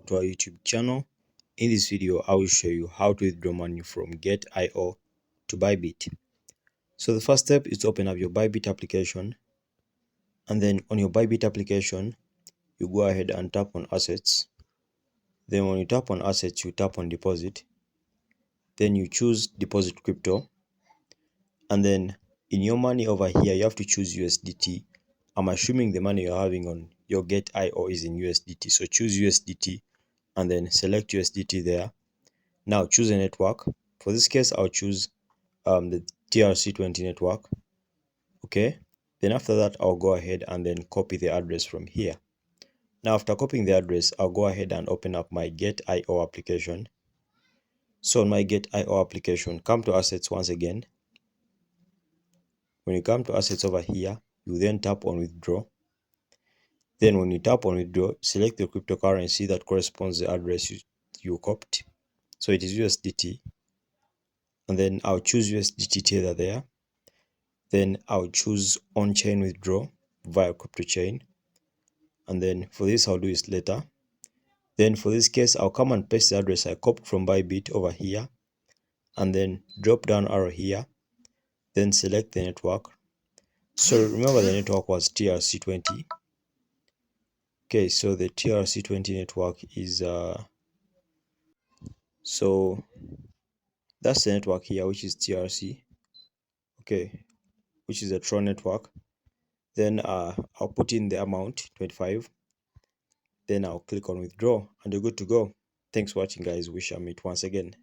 to our YouTube channel. In this video, I will show you how to withdraw money from Get.io to Bybit. So the first step is to open up your Bybit application, and then on your Bybit application, you go ahead and tap on assets. Then when you tap on assets, you tap on deposit. Then you choose deposit crypto, and then in your money over here, you have to choose USDT. I'm assuming the money you're having on your Get.io is in USDT, so choose USDT and then select USDT there. Now choose a network. For this case, I'll choose the TRC20 network. Okay, then after that, I'll go ahead and then copy the address from here. Now after copying the address, I'll go ahead and open up my Get.io application. So on my Get.io application, come to assets once again. When you come to assets over here, you then tap on withdraw. Then when you tap on withdraw, select the cryptocurrency that corresponds to the address you copied. So it is USDT. And then I'll choose USDT tether there. Then I'll choose on-chain withdraw via crypto chain. And then for this, I'll do is later. Then for this case, I'll come and paste the address I copied from Bybit over here. And then drop down arrow here. Then select the network. So remember the network was TRC20. Okay, so the TRC20 network is so that's the network here, which is TRC. Okay, which is a Tron network. Then I'll put in the amount 25. Then I'll click on withdraw and you're good to go. Thanks for watching, guys. We shall meet once again.